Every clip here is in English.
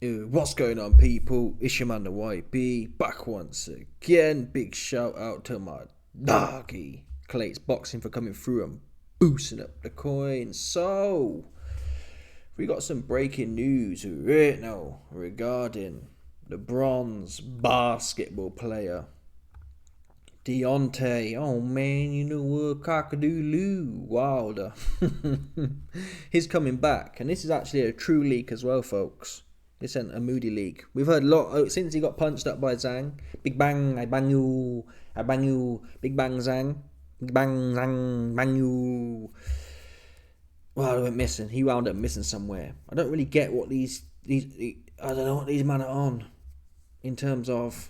What's going on, people? It's your man, the YB, back once again. Big shout out to my doggy Clates Boxing for coming through and boosting up the coin. So, we got some breaking news right now regarding the bronze basketball player Deontay. Oh man, you know what? Cock-a-doodle Wilder. He's coming back, and this is actually a true leak as well, folks. This isn't a moody leak. We've heard a lot since he got punched up by Zhang. Big bang, I bang you, big bang Zhang, big bang Zhang, bang you. Well, he went missing. He wound up missing somewhere. I don't really get what these I don't know what these men are on. In terms of,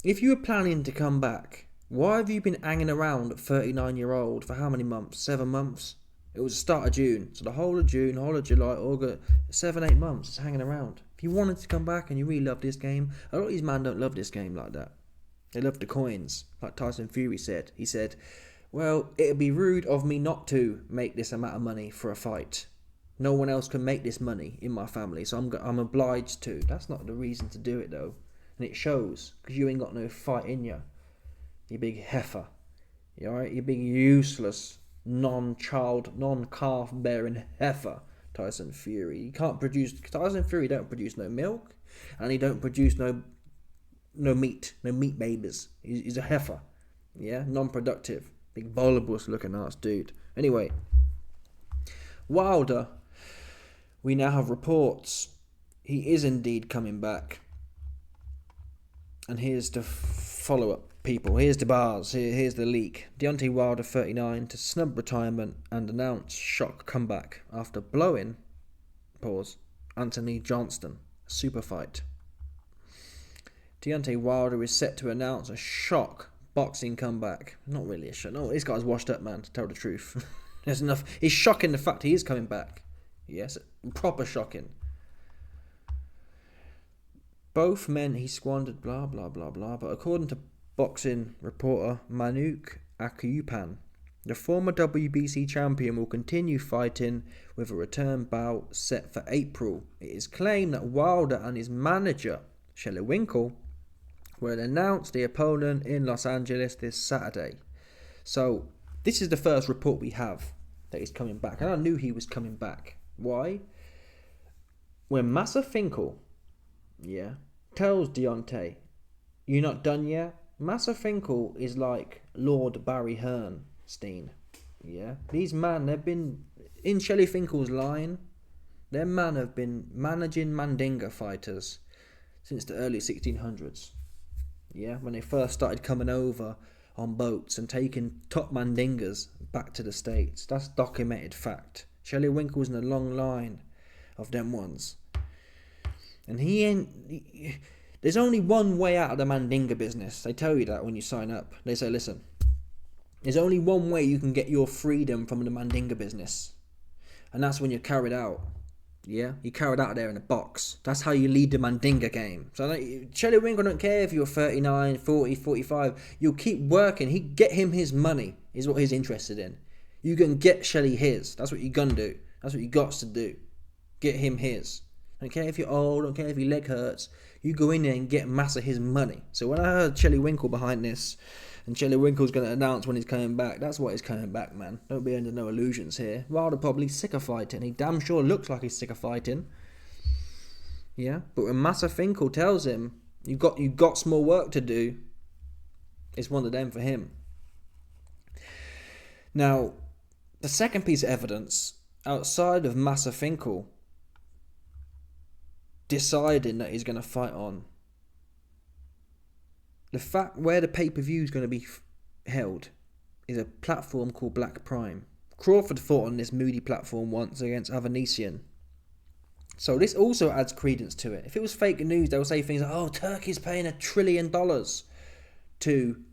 if you were planning to come back, why have you been hanging around at 39-year-old for how many months? 7 months? It was the start of June. So the whole of June, whole of July, August, 7-8 months just hanging around. If you wanted to come back and you really love this game, a lot of these men don't love this game like that. They love the coins. Like Tyson Fury said. He said, well, it'd be rude of me not to make this amount of money for a fight. No one else can make this money in my family, so I'm obliged to. That's not the reason to do it, though. And it shows, because you ain't got no fight in you. You big heifer. You alright? You big useless, non-child, non-calf bearing heifer. Tyson Fury. Tyson Fury don't produce no milk, and he don't produce no meat babies. He's a heifer. Yeah? Non-productive. Big bulbous looking ass dude. Anyway. Wilder. We now have reports. He is indeed coming back. And here's the follow-up, people. Here's the bars. Here's the leak. Deontay Wilder, 39, to snub retirement and announce shock comeback after blowing, Anthony Johnston. Super fight. Deontay Wilder is set to announce a shock boxing comeback. Not really a shock. No, this guy's washed up, man, to tell the truth. There's enough. He's shocking the fact he is coming back. Yes, proper shocking. Both men he squandered, blah, blah, blah, blah. But according to boxing reporter Manuk Akuyupan, the former WBC champion will continue fighting with a return bout set for April. It is claimed that Wilder and his manager, Shelley Winkle, will announce the opponent in Los Angeles this Saturday. So, this is the first report we have that he's coming back. And I knew he was coming back. Why? When Massa Finkel, tells Deontay, you're not done yet? Massa Finkel is like Lord Barry Hearnstein. Yeah? These men, they've been, in Shelley Finkel's line, their men have been managing Mandinga fighters since the early 1600s. Yeah? When they first started coming over on boats and taking top Mandingas back to the States. That's documented fact. Shelley Winkle's in a long line of them ones. And there's only one way out of the Mandinga business. They tell you that when you sign up. They say, listen, there's only one way you can get your freedom from the Mandinga business. And that's when you're carried out. Yeah? You're carried out there in a box. That's how you lead the Mandinga game. So Shelley Winkle don't care if you're 39, 40, 45. You'll keep working. Get him his money is what he's interested in. You can get Shelley his. That's what you're going to do. That's what you got to do. Get him his. Don't care if you're old, don't care if your leg hurts. You go in there and get Massa his money. So when I heard Shelley Winkle behind this, and Shelley Winkle's going to announce when he's coming back, that's why he's coming back, man. Don't be under no illusions here. Wilder probably sick of fighting. He damn sure looks like he's sick of fighting. Yeah? But when Massa Finkel tells him, you got some more work to do, it's one of them for him. Now, the second piece of evidence, outside of Massa Finkel deciding that he's going to fight on, the fact where the pay-per-view is going to be held is a platform called Black Prime. Crawford fought on this moody platform once against Avanesian. So this also adds credence to it. If it was fake news, they'll say things like, oh, Turkey's paying $1 trillion to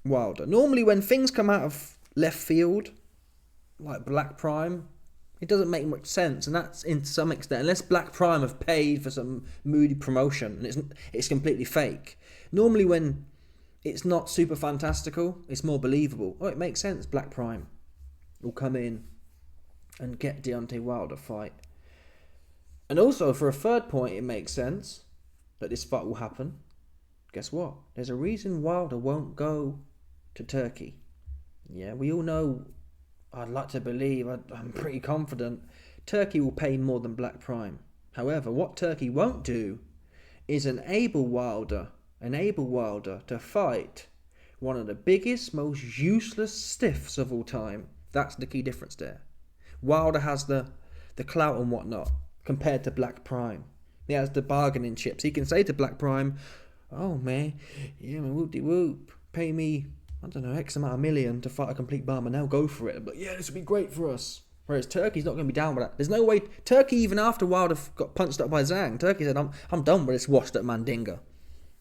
Wilder. Normally when things come out of left field, like Black Prime, it doesn't make much sense, and that's in some extent, unless Black Prime have paid for some moody promotion, and it's completely fake. Normally when it's not super fantastical, it's more believable. Oh, it makes sense, Black Prime will come in and get Deontay Wilder fight. And also, for a third point, it makes sense that this fight will happen. Guess what? There's a reason Wilder won't go to Turkey. Yeah, we all know, I'd like to believe, I'm pretty confident, Turkey will pay more than Black Prime. However, what Turkey won't do is enable Wilder to fight one of the biggest, most useless stiffs of all time. That's the key difference there. Wilder has the clout and whatnot compared to Black Prime. He has the bargaining chips. He can say to Black Prime, oh man, yeah, whoop-de-whoop, pay me, I don't know, X amount of million to fight a complete bum, and they'll go for it. But yeah, this would be great for us. Whereas Turkey's not going to be down with that. There's no way. Turkey, even after Wilder got punched up by Zhang, Turkey said, I'm done with this washed up Mandinga.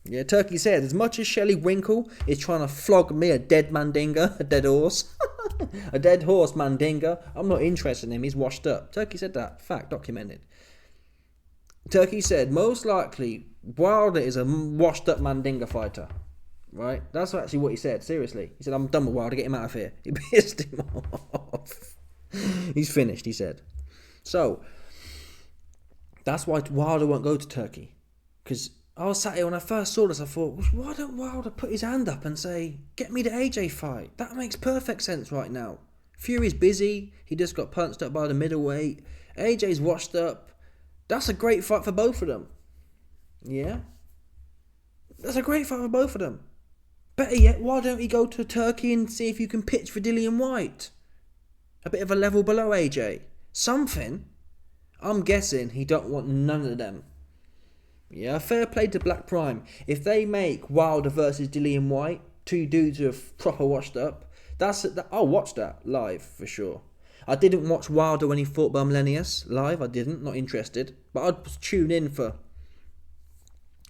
Yeah, Turkey said, as much as Shelley Winkle is trying to flog me, a dead Mandinga, a dead horse, a dead horse Mandinga, I'm not interested in him, he's washed up. Turkey said that. Fact, documented. Turkey said, most likely, Wilder is a washed up Mandinga fighter. Right? That's actually what he said, seriously. He said, I'm done with Wilder, get him out of here. He pissed him off. He's finished, he said. So, that's why Wilder won't go to Turkey. Because I was sat here, when I first saw this, I thought, why don't Wilder put his hand up and say, get me the AJ fight? That makes perfect sense right now. Fury's busy, he just got punched up by the middleweight. AJ's washed up. That's a great fight for both of them. Yeah? That's a great fight for both of them. Better yet, why don't we go to Turkey and see if you can pitch for Dillian Whyte? A bit of a level below AJ. Something. I'm guessing he don't want none of them. Yeah, fair play to Black Prime. If they make Wilder versus Dillian Whyte, two dudes who are proper washed up, I'll watch that live for sure. I didn't watch Wilder when he fought Bumlenius live. I didn't, not interested. But I'd tune in for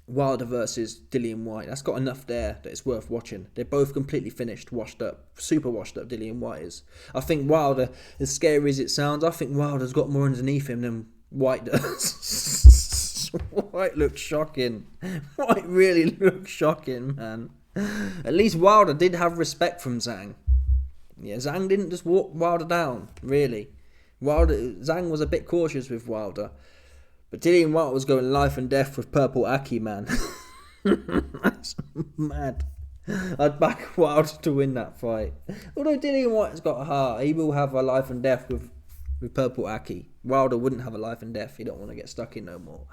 Wilder versus Dillian Whyte. That's got enough there that it's worth watching. They're both completely finished, washed up, super washed up. Dillian Whyte is. I think Wilder, as scary as it sounds, I think Wilder's got more underneath him than Whyte does. Whyte looks shocking. Whyte really looks shocking, man. At least Wilder did have respect from Zhang. Yeah, Zhang didn't just walk Wilder down, really. Zhang was a bit cautious with Wilder. But Dillian Whyte was going life and death with Purple Aki, man. That's mad. I'd back Wilder to win that fight. Although Dillian Whyte's got a heart, he will have a life and death with Purple Aki. Wilder wouldn't have a life and death. He don't want to get stuck in no more.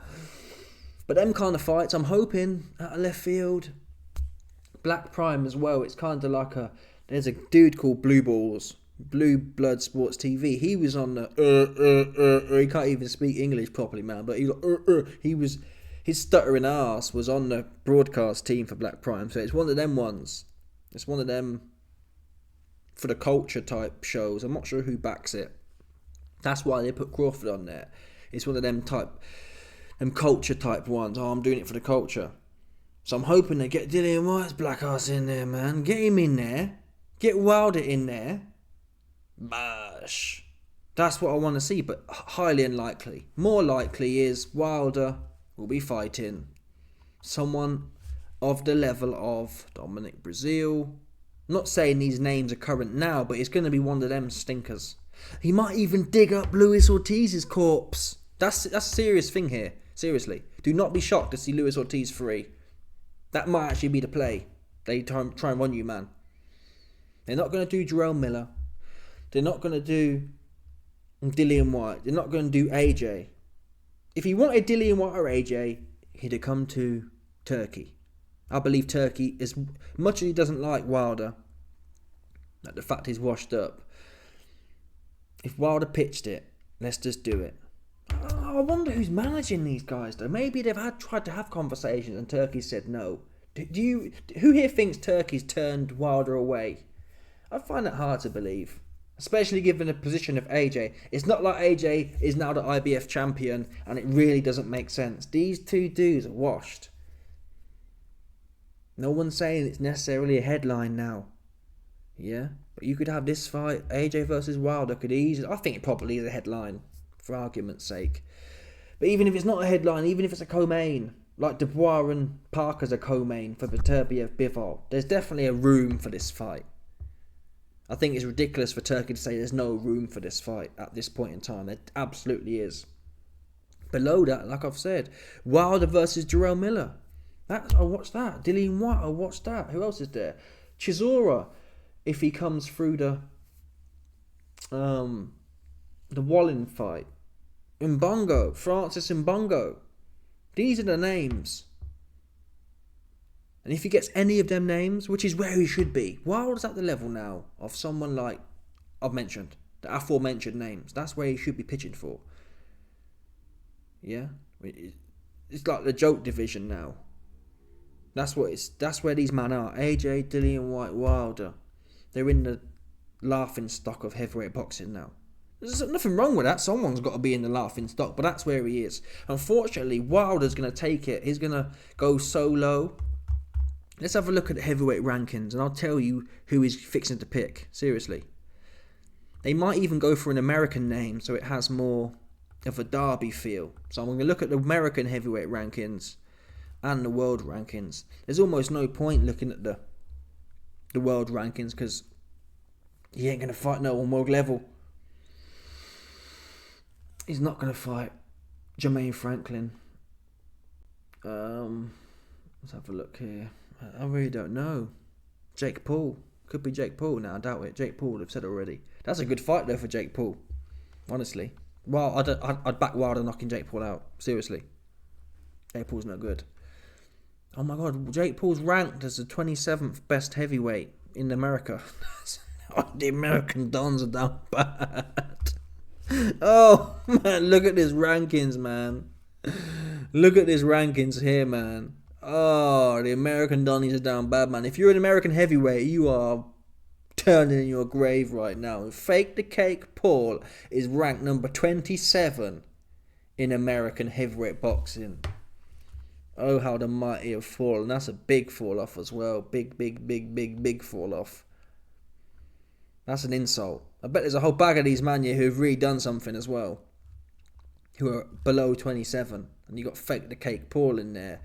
But them kind of fights, I'm hoping, out of left field. Black Prime as well. It's kind of like there's a dude called Blue Blood Sports TV. He was on the he can't even speak English properly, man. But his stuttering ass was on the broadcast team for Black Prime. So it's one of them ones. It's one of them for the culture type shows. I'm not sure who backs it. That's why they put Crawford on there. It's one of them culture type ones. Oh, I'm doing it for the culture. So I'm hoping they get Dillian Whyte's black ass in there, man. Get him in there. Get Wilder in there. Bash. That's what I want to see, but highly unlikely. More likely is Wilder will be fighting someone of the level of Dominic Breazeale. I'm not saying these names are current now, but it's going to be one of them stinkers. He might even dig up Luis Ortiz's corpse. That's a serious thing here. Seriously. Do not be shocked to see Luis Ortiz free. That might actually be the play. They try and run you, man. They're not going to do Jarrell Miller. They're not going to do Dillian Whyte. They're not going to do AJ. If he wanted Dillian Whyte or AJ, he'd have come to Turkey. I believe Turkey, as much as he doesn't like Wilder, that the fact he's washed up, if Wilder pitched it, let's just do it. I wonder who's managing these guys though. Maybe they've tried to have conversations and Turkey said no. Who here thinks Turkey's turned Wilder away? I find that hard to believe. Especially given the position of AJ. It's not like AJ is now the IBF champion and it really doesn't make sense. These two dudes are washed. No one's saying it's necessarily a headline now. Yeah? But you could have this fight, AJ versus Wilder, could easily... I think it probably is a headline, for argument's sake. But even if it's not a headline, even if it's a co-main, like Dubois and Parker's a co-main for Beterbiev Bivol, there's definitely a room for this fight. I think it's ridiculous for Turkey to say there's no room for this fight at this point in time. There absolutely is. Below that, like I've said, Wilder versus Jarrell Miller. What's that? Dillian Whyte, what's that? Who else is there? Chisora, if he comes through the Wallin fight. Mbongo, Francis Mbongo. These are the names. And if he gets any of them names, which is where he should be, Wilder's at the level now of someone like I've mentioned, the aforementioned names. That's where he should be pitching for. Yeah? It's like the joke division now. That's where these men are. AJ, Dillian Whyte, Wilder. They're in the laughing stock of heavyweight boxing now. There's nothing wrong with that. Someone's got to be in the laughing stock, but that's where he is. Unfortunately, Wilder's going to take it. He's going to go solo. Let's have a look at the heavyweight rankings, and I'll tell you who he's fixing to pick. Seriously. They might even go for an American name, so it has more of a derby feel. So I'm going to look at the American heavyweight rankings and the world rankings. There's almost no point looking at the world rankings, because he ain't going to fight no one world level. He's not going to fight Jermaine Franklin. Let's have a look here. I really don't know. Jake Paul. Could be Jake Paul now. I doubt it. Jake Paul, I've said already. That's a good fight though for Jake Paul. Honestly. Well, I'd back Wilder knocking Jake Paul out. Seriously. Jake Paul's no good. Oh my God. Jake Paul's ranked as the 27th best heavyweight in America. The American Dons are down bad. Oh man, look at this rankings, man. Look at this rankings here, man. Oh, the American Donnies are down bad, man. If you're an American heavyweight, you are turning in your grave right now. Fake the Cake Paul is ranked number 27 in American heavyweight boxing. Oh, how the mighty have fallen. That's a big fall off as well. Big fall off. That's an insult. I bet there's a whole bag of these man here who've really done something as well, who are below 27. And you got Fake the Cake Paul in there,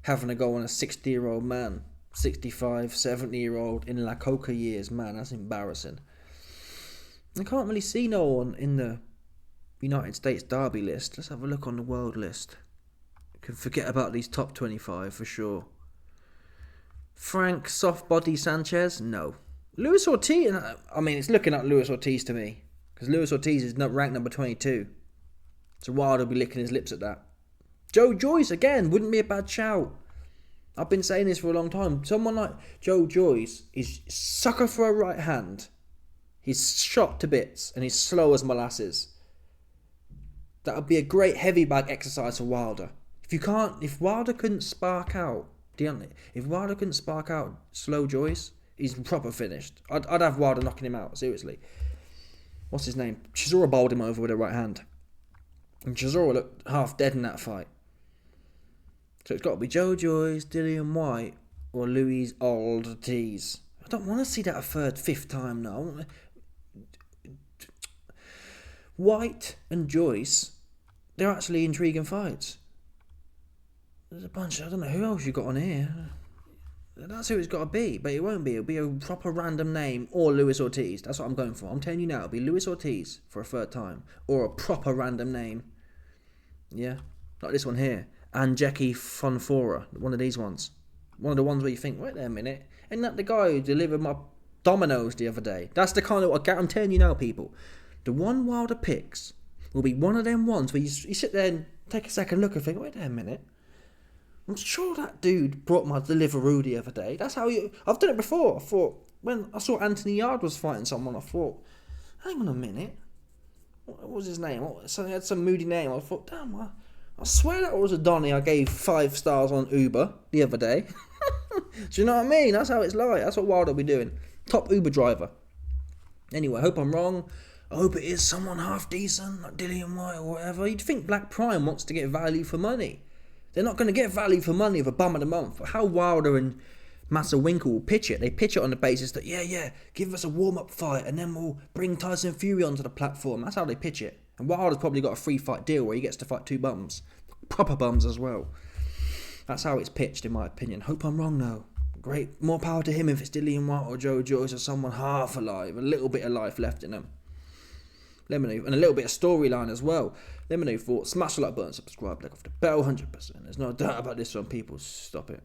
having a go on a 60-year-old man, 65, 70-year-old in La Coca years. Man, that's embarrassing. I can't really see no one in the United States Derby list. Let's have a look on the world list. Can forget about these top 25 for sure. Frank Soft Body Sanchez? No. Luis Ortiz? I mean, it's looking like Luis Ortiz to me, because Luis Ortiz is ranked number 22. So Wilder will be licking his lips at that. Joe Joyce, again, wouldn't be a bad shout. I've been saying this for a long time. Someone like Joe Joyce is sucker for a right hand. He's shot to bits, and he's slow as molasses. That would be a great heavy bag exercise for Wilder. If Wilder couldn't spark out Deontay, if Wilder couldn't spark out slow Joyce, he's proper finished. I'd have Wilder knocking him out, seriously. What's his name? Chisora bowled him over with a right hand. And Chisora looked half dead in that fight. So it's got to be Joe Joyce, Dillian Whyte, or Luis Ortiz. I don't want to see that a third, fifth time now. Whyte and Joyce, they're actually intriguing fights. There's a bunch, I don't know who else you got on here. That's who it's got to be, but it won't be. It'll be a proper random name or Luis Ortiz. That's what I'm going for. I'm telling you now, it'll be Luis Ortiz for a third time, or a proper random name. Yeah, like this one here, Anjeki Fonfora, one of these ones. One of the ones where you think, wait there a minute, isn't that the guy who delivered my Dominoes the other day? That's the kind of, I'm telling you now, people, the one Wilder picks will be one of them ones where you sit there and take a second look and think, wait there a minute, I'm sure that dude brought my Deliveroo the other day. That's how you... I've done it before. I thought, when I saw Anthony Yard was fighting someone, I thought, hang on a minute. What was his name? So he had some moody name. I thought, damn, I swear that was a Donny I gave 5 stars on Uber the other day. Do you know what I mean? That's how it's like. That's what Wilder will be doing. Top Uber driver. Anyway, I hope I'm wrong. I hope it is someone half decent, like Dillian Whyte or whatever. You'd think Black Prime wants to get value for money. They're not going to get value for money of a bum of the month. But how Wilder and Massa Winkle will pitch it. They pitch it on the basis that, yeah, give us a warm-up fight and then we'll bring Tyson Fury onto the platform. That's how they pitch it. And Wilder's probably got a free fight deal where he gets to fight 2 bums. Proper bums as well. That's how it's pitched, in my opinion. Hope I'm wrong, though. Great. More power to him if it's Dillian Whyte or Joe Joyce or someone half alive. A little bit of life left in them. Let me know. And a little bit of storyline as well. Let me know your thoughts. Smash the like button, subscribe, click off the bell, 100%. There's no doubt about this one, people. Stop it.